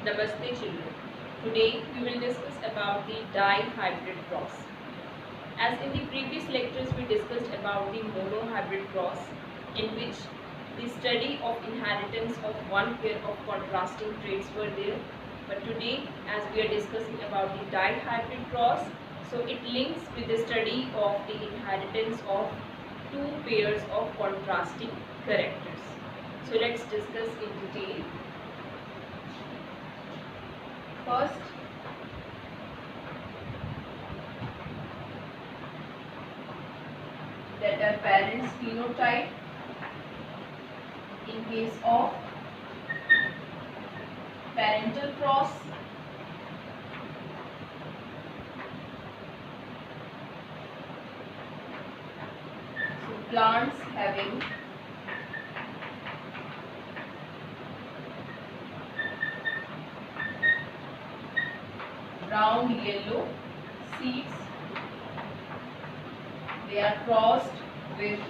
Namaste children. Today we will discuss about the dihybrid cross. As in the previous lectures we discussed about the monohybrid cross, in which the study of inheritance of one pair of contrasting traits were there. But today, as we are discussing about the dihybrid cross, so it links with the study of the inheritance of two pairs of contrasting characters. So let's discuss in detail. First, that are parents phenotype in case of parental cross, so plants having round yellow seeds, they are crossed with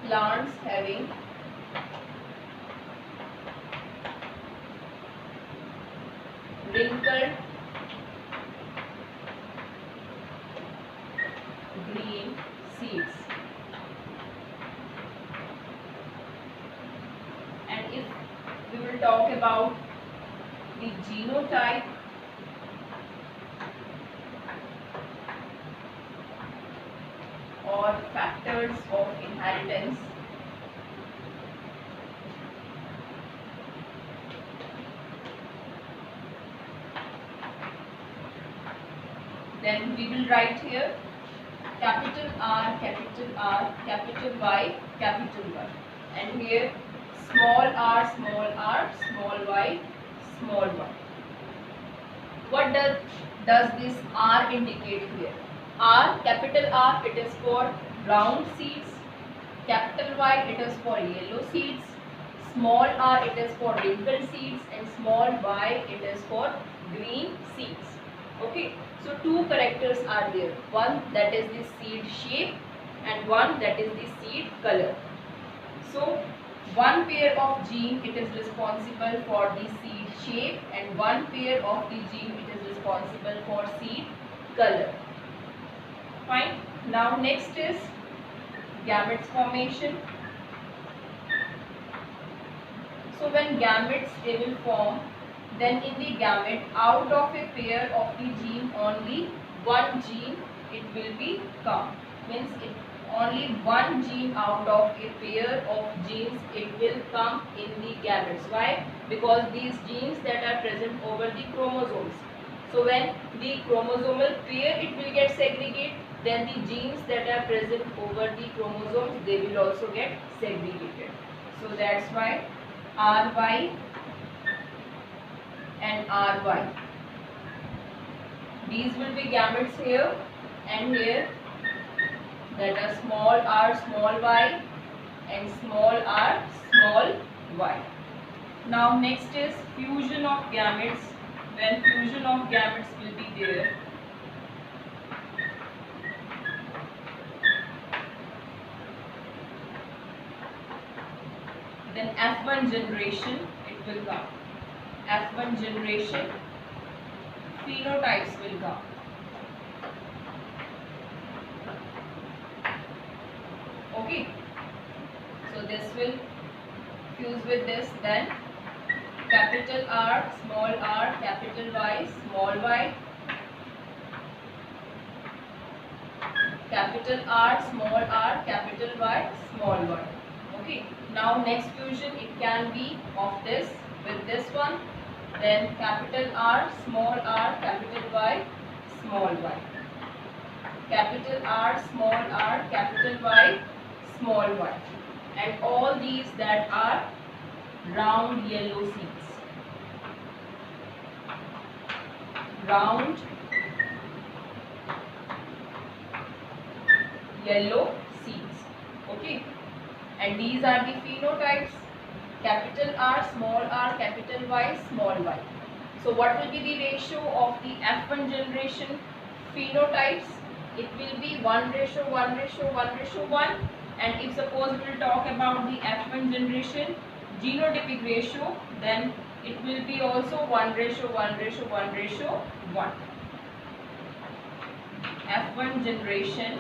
plants having wrinkled green seeds. And if we will talk about the genotype, or factors of inheritance, then we will write here capital R, capital R, capital Y, capital Y, and here small r, small y, small y. What does this R indicate here? R, capital R, it is for round seeds. Capital Y, it is for yellow seeds. Small r, it is for wrinkled seeds, and small y, it is for green seeds. Okay, so two characters are there. One that is the seed shape and one that is the seed color. So one pair of gene, it is responsible for the seed shape, and one pair of the gene, it is responsible for seed color. Fine. Now next is gametes formation. So when gametes they will form, then in the gamete, out of a pair of the gene, only one gene it will be come. Means only one gene out of a pair of genes it will come in the gametes. Why? Because these genes that are present over the chromosomes. So when the chromosomal pair it will get segregated, then the genes that are present over the chromosomes, they will also get segregated. So that's why RY and RY. These will be gametes here and here, that are small r, small y, and small r, small y. Now next is fusion of gametes. When fusion of gametes will be there, then F1 generation it will come. F1 generation phenotypes will come. Okay, so this will fuse with this, then capital R, capital Y, small y, capital R, capital Y, small y. Okay, now next fusion it can be of this with this one, then capital R, capital Y, small y, capital R, capital Y, small y, and all these that are round yellow seeds. Round yellow seeds. Okay, and these are the phenotypes: capital R, capital Y, small y. So what will be the ratio of the F1 generation phenotypes? It will be 1:1:1:1. And if suppose we will talk about the F1 generation genotypic ratio, then it will be also 1:1:1:1. F1 generation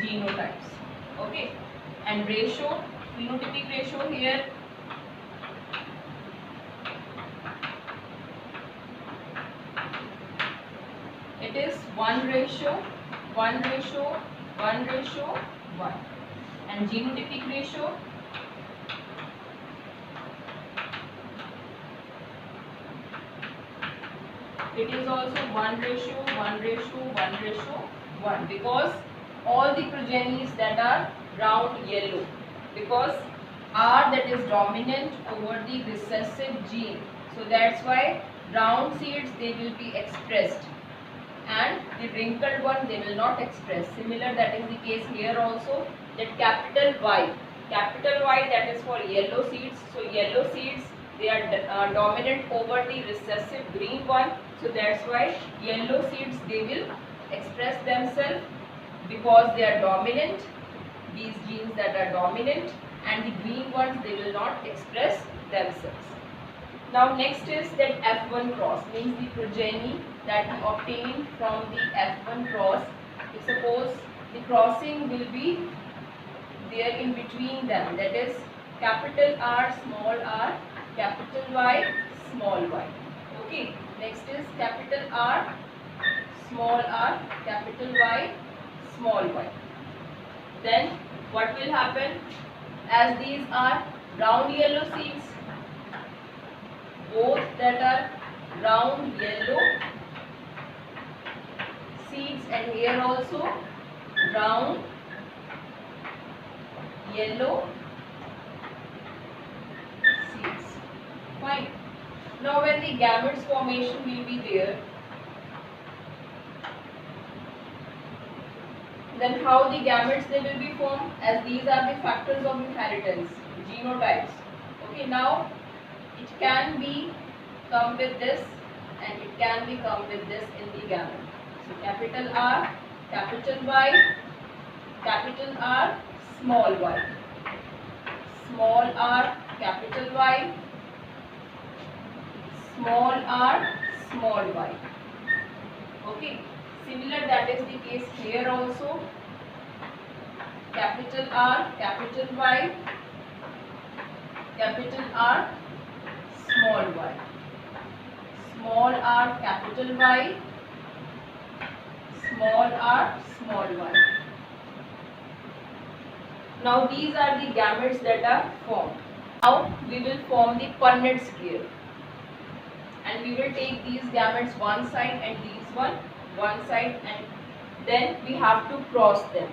genotypes. Okay, and ratio, phenotypic ratio here, it is 1:1:1:1, and genotypic ratio it is also 1:1:1:1, because all the progenies that are round yellow, because R that is dominant over the recessive gene, so that's why round seeds they will be expressed and the wrinkled one they will not express. Similar, that is the case here also, that capital Y that is for yellow seeds, so yellow seeds they are dominant over the recessive green one, so that's why yellow seeds they will express themselves because they are dominant, these genes that are dominant, and the green ones they will not express themselves. Now next is that F1 cross, means the progeny that we obtain from the F1 cross. If suppose the crossing will be there in between them, that is capital R, small r, capital Y, small y. Okay, next is capital R, small r, capital Y, small y. Then what will happen, as these are round yellow seeds, both that are round yellow seeds, and here also round yellow seeds. Fine. Now when the gametes formation will be there, then how the gametes they will be formed, as these are the factors of inheritance, genotypes. Okay, now it can be come with this and it can be come with this in the gamete. So capital R, capital Y, capital R, small y, small r, capital Y, small r, small y. Okay, similar, that is the case here also, capital R, capital Y, capital R, small y, small r, capital Y, small r, small y. Now these are the gametes that are formed. Now we will form the Punnett scale, and we will take these gametes one side and these one side, and then we have to cross them,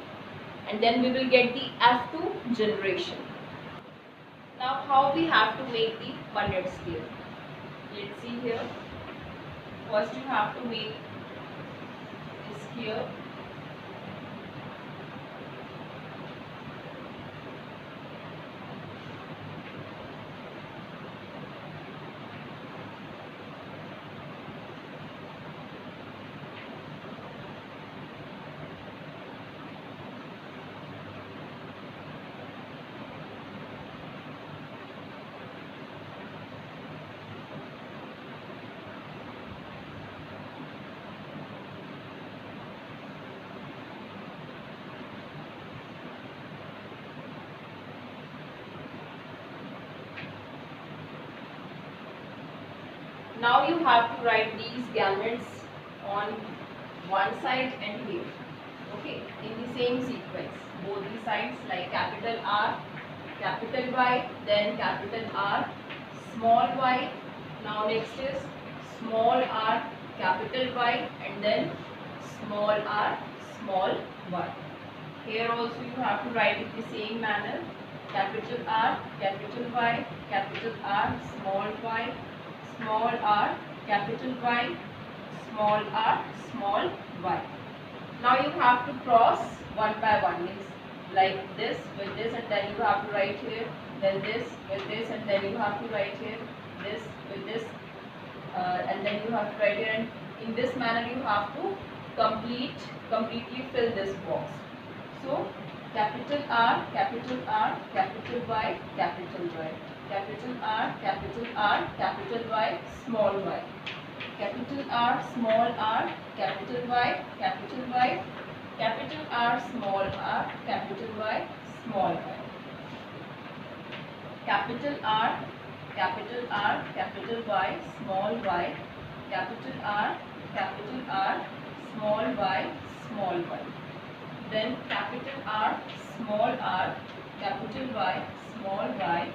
and then we will get the F2 generation. Now how we have to make the Punnett scale? Let's see here. First you have to make this here. Now you have to write these gametes on one side and here. Okay, in the same sequence, both the sides, like capital R, capital Y, then capital R, small y. Now next is small r, capital Y, and then small r, small y. Here also you have to write it the same manner, capital R, capital Y, capital R, small y, small r, capital Y, small r, small y. Now you have to cross one by one, means like this with this, and then you have to write here, then this with this, and then you have to write here, this with this, and then you have to write here, and in this manner you have to completely fill this box. So capital R, capital R, capital Y, capital Y, capital R, capital R, capital Y, small y, capital R, small r, capital Y, capital Y, capital R, small r, capital Y, small y, capital R, capital R, capital Y, small y, capital R, small y, small y. Then capital R, small r, capital Y, small y,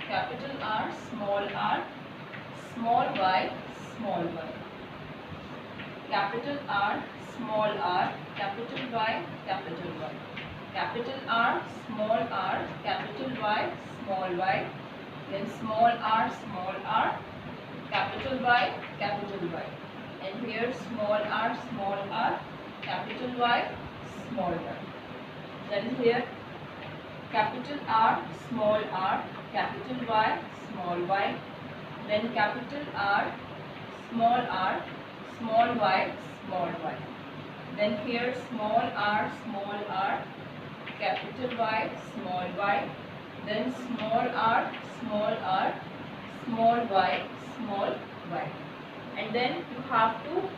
capital R, small y, small y. Capital R, small r, capital Y, capital Y. Capital R, small r, capital Y, small y. Then small r, capital Y, capital Y. And here small r, capital Y, small y. Then here capital R, small r, capital Y, small y. Then capital R, small y, small y. Then here small r, capital Y, small y. Then small r, small y, small y. And then you have to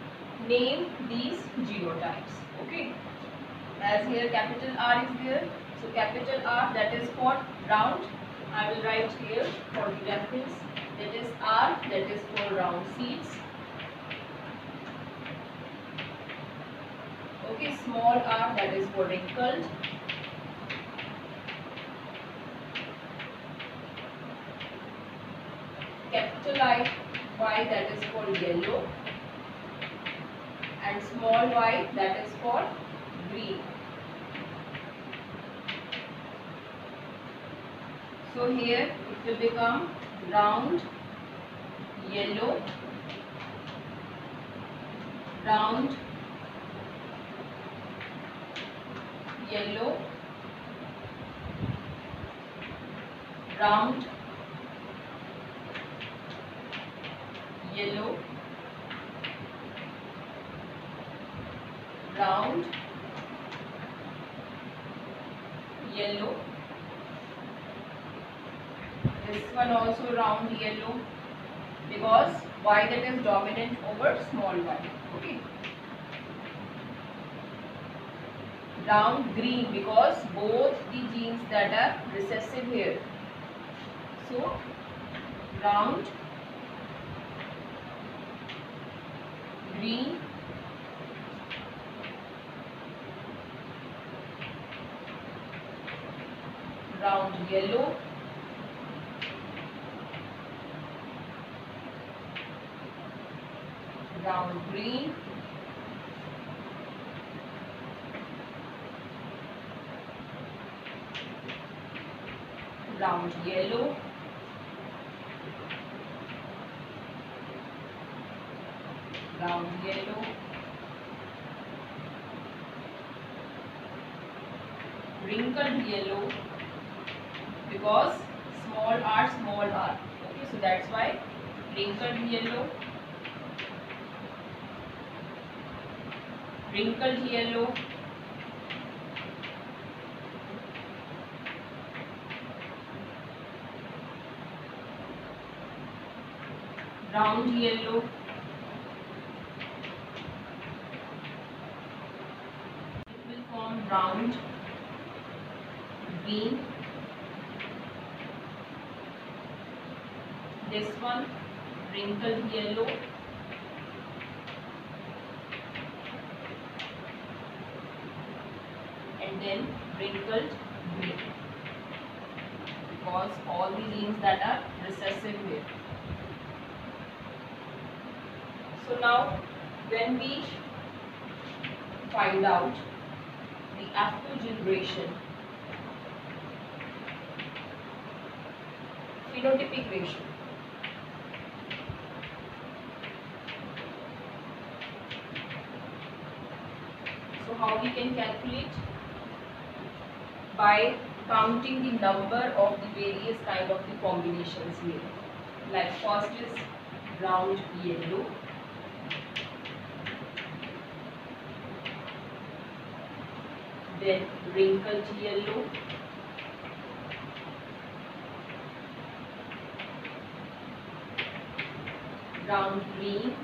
name these genotypes. Okay. As here capital R is there. So capital R, that is for round. I will write here for the reference. That is R, that is for round seeds. Okay, small r, that is for wrinkled. Capital Y, that is for yellow. And small y, that is for green. So here it will become round yellow, round yellow, round yellow, round yellow. This one also round yellow, because y that is dominant over small y. Okay. Round green, because both the genes that are recessive here. So round green, round yellow, round green, round yellow, round yellow, wrinkled yellow, because small r. Okay, so that's why wrinkled yellow, wrinkled yellow, round yellow, it will form round green. This one wrinkled yellow, and then wrinkled green, because all the genes that are recessive here. So now when we find out the F2 generation phenotypic ratio, so how we can calculate? By counting the number of the various kind of the combinations here. Like first is round yellow, then wrinkled yellow, round green,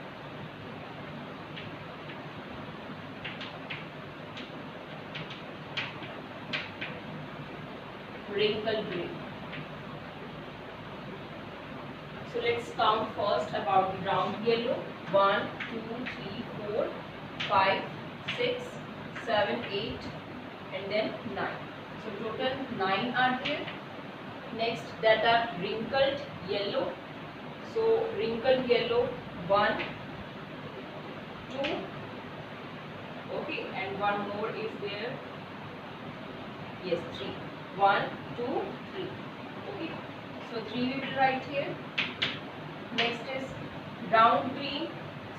wrinkled grey. So let's count first about the round yellow. 1, 2, 3, 4, 5, 6, 7, 8 and then 9. So total 9 are there. Next that are wrinkled yellow. So wrinkled yellow 1, 2, okay, and one more is there. Yes, 3. 1, 2, 3. Okay. So 3 we will write here. Next is round green.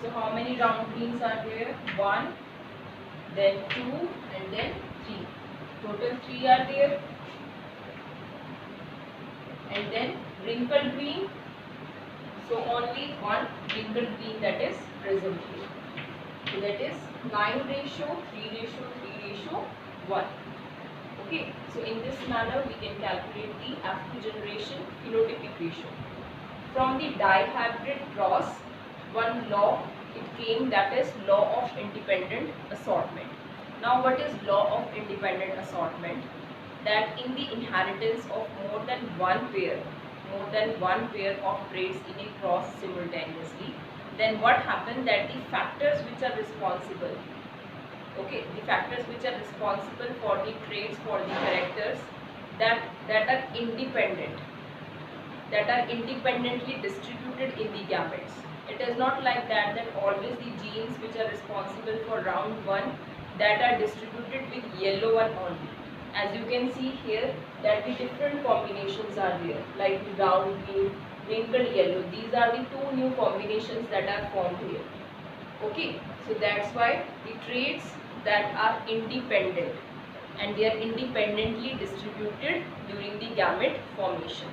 So how many round greens are there? 1, then 2 and then 3. Total 3 are there. And then wrinkled green. So only one wrinkled green that is present here. So that is 9 ratio, 3 ratio, 3 ratio, 1. Okay, so in this manner we can calculate the F2 generation phenotypic ratio. From the dihybrid cross, one law it came, that is law of independent assortment. Now what is law of independent assortment? That in the inheritance of more than one pair of traits in a cross simultaneously, then what happened, that the factors which are responsible, okay, the factors which are responsible for the traits, for the characters that are independently distributed in the gametes. It is not like that always the genes which are responsible for round 1 that are distributed with yellow one only. As you can see here that the different combinations are there, like the round green, wrinkled yellow. These are the 2 new combinations that are formed here. Okay, so that's why the traits that are independent and they are independently distributed during the gamete formation.